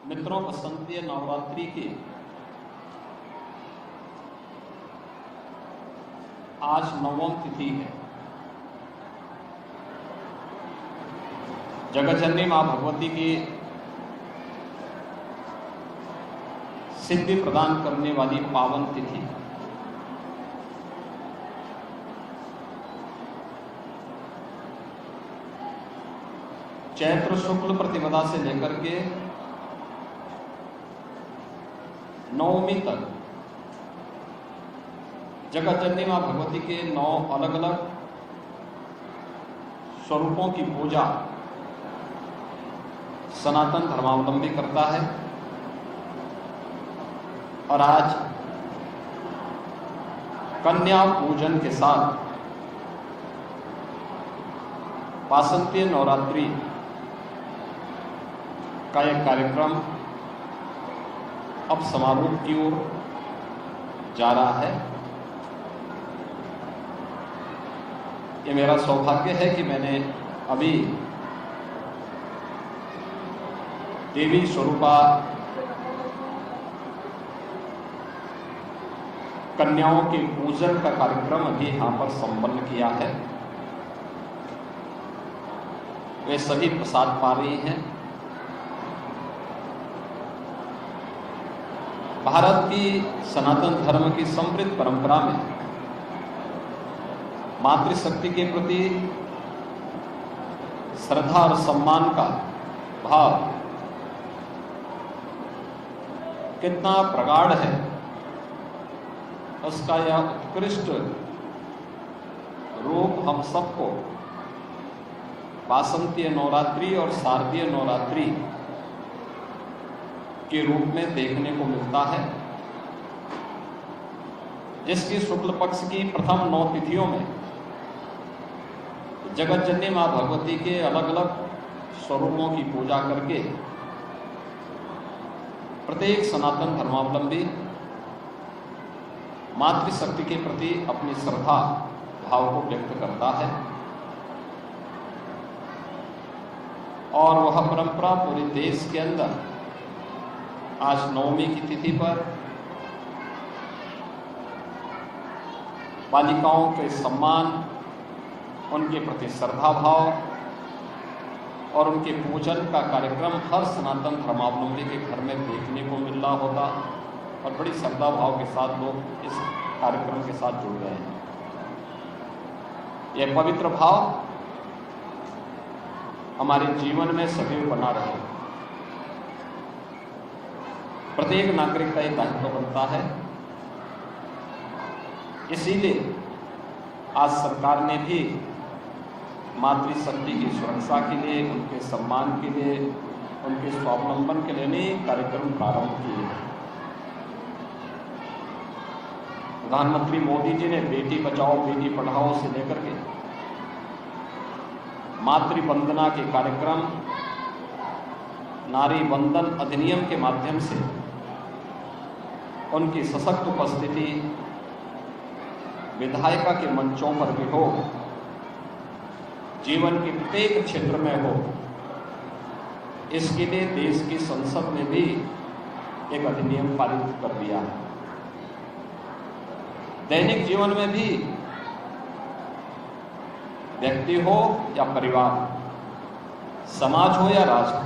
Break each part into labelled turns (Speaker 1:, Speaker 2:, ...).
Speaker 1: मित्रों, बसंतीय नवरात्रि की आज 9वीं तिथि है। जगतजननी मां भगवती की सिद्धि प्रदान करने वाली पावन तिथि। चैत्र शुक्ल प्रतिपदा से लेकर के नवमी तक जगतजननी मां भगवती के 9 अलग अलग स्वरूपों की पूजा सनातन धर्मावलंबी करता है। और आज कन्या पूजन के साथ वासंतीय नवरात्रि का एक कार्यक्रम अब समारोह की ओर जा रहा है। ये मेरा सौभाग्य है कि मैंने अभी देवी स्वरूपा कन्याओं के पूजन का कार्यक्रम अभी यहाँ पर संपन्न किया है। वे सभी प्रसाद पा रही हैं। भारत की सनातन धर्म की समृद्ध परंपरा में मातृशक्ति के प्रति श्रद्धा और सम्मान का भाव कितना प्रगाढ़ है, उसका यह उत्कृष्ट रूप हम सबको वासंतीय नवरात्रि और शारदीय नवरात्रि के रूप में देखने को मिलता है, जिसकी शुक्ल पक्ष की प्रथम 9 तिथियों में जगतजननी मां भगवती के अलग अलग स्वरूपों की पूजा करके प्रत्येक सनातन धर्मावलंबी मातृशक्ति के प्रति अपनी श्रद्धा भाव को व्यक्त करता है। और वह परंपरा पूरे देश के अंदर आज नवमी की तिथि पर बालिकाओं के सम्मान, उनके प्रति श्रद्धा भाव और उनके पूजन का कार्यक्रम हर सनातन धर्मावलंबी के घर में देखने को मिल रहा होता और बड़ी श्रद्धा भाव के साथ लोग इस कार्यक्रम के साथ जुड़ रहे हैं। यह पवित्र भाव हमारे जीवन में सदैव बना रहे। प्रत्येक नागरिक का एक दायित्व बनता है। इसीलिए आज सरकार ने भी मातृशक्ति की सुरक्षा के लिए, उनके सम्मान के लिए, उनके स्वावलंबन के लिए अनेक कार्यक्रम प्रारंभ किए हैं। प्रधानमंत्री मोदी जी ने बेटी बचाओ बेटी पढ़ाओ से लेकर के मातृ वंदना के कार्यक्रम, नारी वंदन अधिनियम के माध्यम से उनकी सशक्त उपस्थिति विधायिका के मंचों पर भी हो, जीवन के प्रत्येक क्षेत्र में हो, इसके लिए देश की संसद ने भी एक अधिनियम पारित कर दिया है। दैनिक जीवन में भी व्यक्ति हो या परिवार, समाज हो या राष्ट्र,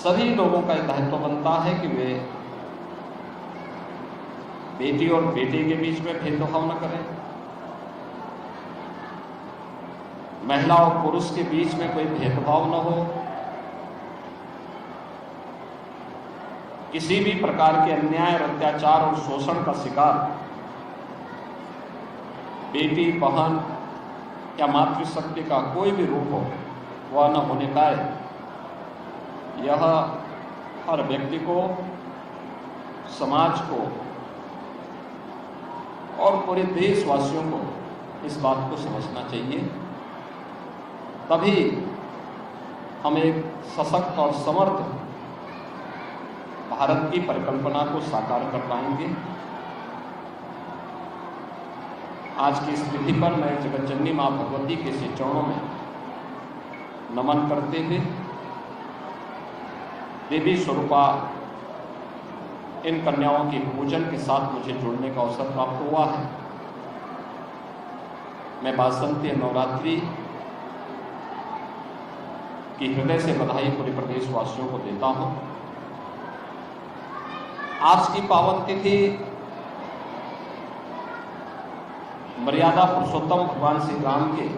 Speaker 1: सभी लोगों का एक दायित्व बनता है कि वे बेटी और बेटे के बीच में भेदभाव न करें, महिला और पुरुष के बीच में कोई भेदभाव न हो, किसी भी प्रकार के अन्याय और अत्याचार और शोषण का शिकार बेटी, बहन या मातृशक्ति का कोई भी रूप हो वह न होने पाए। यह हर व्यक्ति को, समाज को और पूरे देशवासियों को इस बात को समझना चाहिए। तभी हम एक सशक्त और समर्थ भारत की परिकल्पना को साकार कर पाएंगे। आज की इस तिथि पर मैं जगतजननी मां भगवती के श्री चरणों में नमन करते हुए देवी स्वरूपा इन कन्याओं के पूजन के साथ मुझे जुड़ने का अवसर प्राप्त हुआ है। मैं वासंती नवरात्रि की हृदय से बधाई पूरे प्रदेशवासियों को देता हूं। आज की पावन तिथि मर्यादा पुरुषोत्तम भगवान श्री राम के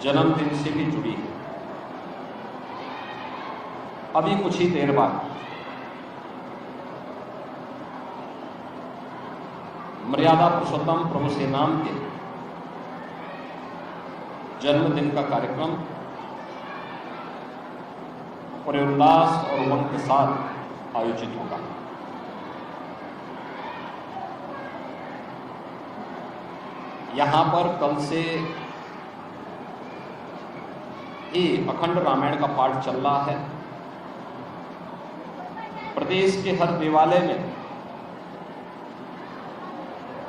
Speaker 1: जन्मदिन से भी जुड़ी है। अभी कुछ ही देर बाद मर्यादा पुरुषोत्तम प्रभु श्री राम के जन्मदिन का कार्यक्रम पूरे उल्लास और उमंग के साथ आयोजित होगा। यहां पर कल से ही अखंड रामायण का पाठ चल रहा है। प्रदेश के हर देवालय में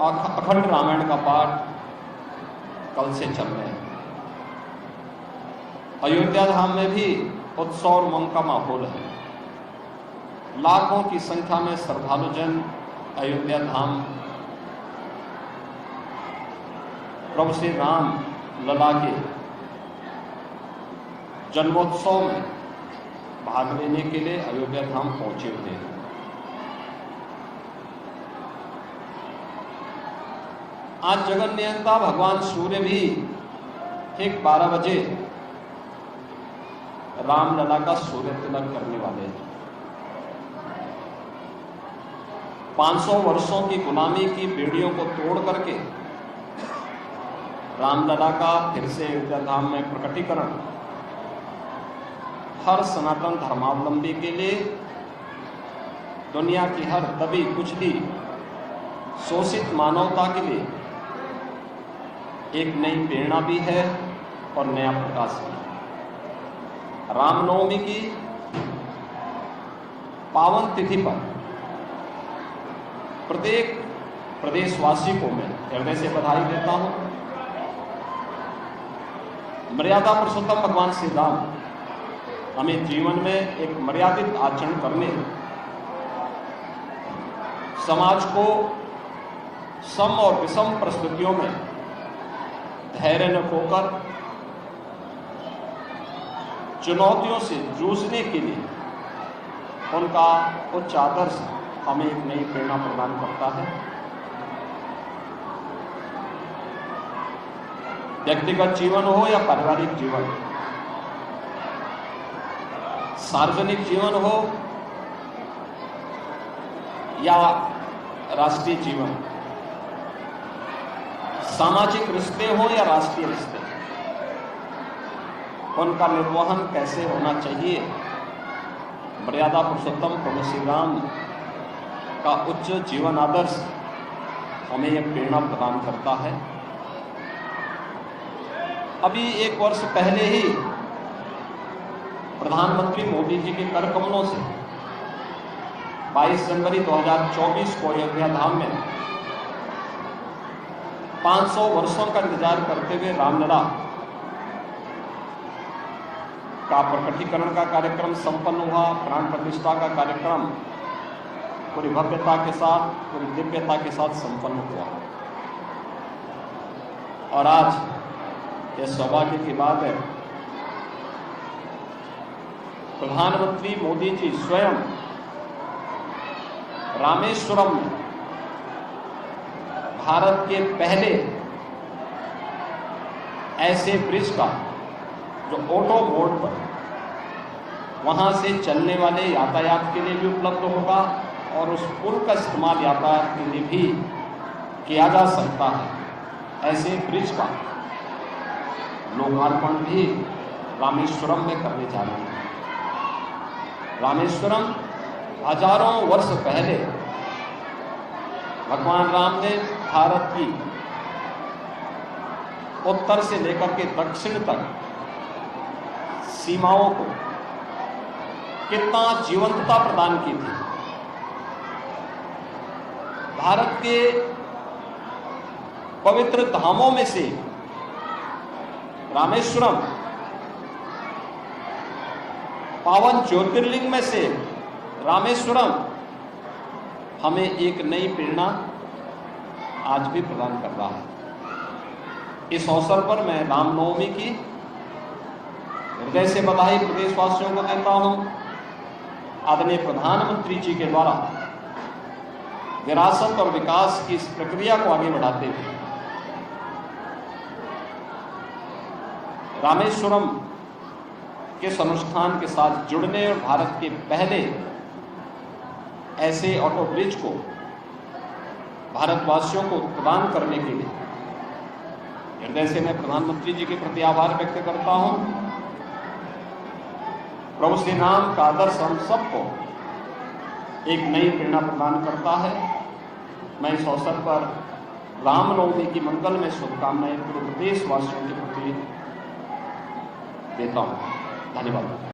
Speaker 1: अखंड रामायण का पाठ कल से चल रहे हैं। अयोध्या धाम में भी उत्सव और उमंग का माहौल है। लाखों की संख्या में श्रद्धालुजन अयोध्या धाम प्रभु श्री राम लला के जन्मोत्सव में भाग लेने के लिए अयोध्या धाम पहुंचे हुए हैं। आज जगन नियंता भगवान सूर्य भी ठीक 12 बजे रामलला का सूर्य तिलक करने वाले हैं। 500 वर्षों की गुलामी की बेड़ियों को तोड़ करके रामलला का फिर से अयोध्या धाम में प्रकटीकरण हर सनातन धर्मावलंबी के लिए, दुनिया की हर दबी कुचली शोषित मानवता के लिए एक नई प्रेरणा भी है और नया प्रकाश भी है। रामनवमी की पावन तिथि पर प्रत्येक प्रदेशवासी को मैं हृदय से बधाई देता हूं। मर्यादा पुरुषोत्तम भगवान श्री राम हमें जीवन में एक मर्यादित आचरण करने, समाज को सम और विषम परिस्थितियों में धैर्य न खोकर चुनौतियों से जूझने के लिए उनका उच्च आदर्श हमें एक नई प्रेरणा प्रदान करता है। व्यक्तिगत जीवन हो या पारिवारिक जीवन, सार्वजनिक जीवन हो या राष्ट्रीय जीवन, सामाजिक रिश्ते हो या राष्ट्रीय रिश्ते, उनका निर्वहन कैसे होना चाहिए, मर्यादा पुरुषोत्तम प्रभु श्री राम का उच्च जीवन आदर्श हमें यह प्रेरणा प्रदान करता है। अभी 1 वर्ष पहले ही प्रधानमंत्री मोदी जी के कर कमलों से 22 जनवरी 2024 को अयोध्या धाम में 500 वर्षों का इंतजार करते हुए रामलला का प्रकटीकरण का कार्यक्रम संपन्न हुआ। प्राण प्रतिष्ठा का कार्यक्रम पूरी भव्यता के साथ, पूरी दिव्यता के साथ संपन्न हुआ। और आज यह सौभाग्य की बात है, प्रधानमंत्री मोदी जी स्वयं रामेश्वरम में भारत के पहले ऐसे ब्रिज का जो ऑटो मोड पर वहां से चलने वाले यातायात के लिए भी उपलब्ध होगा और उस पुल का इस्तेमाल यातायात के लिए भी किया जा सकता है, ऐसे ब्रिज का लोकार्पण भी रामेश्वरम में करने जा रहे हैं। रामेश्वरम हजारों वर्ष पहले भगवान राम ने भारत की उत्तर से लेकर के दक्षिण तक सीमाओं को कितना जीवंतता प्रदान की थी। भारत के पवित्र धामों में से रामेश्वरम पावन ज्योतिर्लिंग में से रामेश्वरम हमें एक नई प्रेरणा आज भी प्रदान कर रहा है। इस अवसर पर मैं रामनवमी की हृदय से बधाई प्रदेशवासियों को देता हूं। आदरणीय प्रधानमंत्री जी के द्वारा विरासत और विकास की इस प्रक्रिया को आगे बढ़ाते हुए रामेश्वरम के इस अनुष्ठान के साथ जुड़ने और भारत के पहले ऐसे ऑटो ब्रिज को भारतवासियों को प्रदान करने के लिए हृदय से मैं प्रधानमंत्री जी के प्रति आभार व्यक्त करता हूं। प्रभु श्री राम का आदर्श हम सबको एक नई प्रेरणा प्रदान करता है। मैं इस अवसर पर रामनवमी की मंगलमय शुभकामनाएं पूरे प्रदेशवासियों के प्रति देता हूं। धन्यवाद।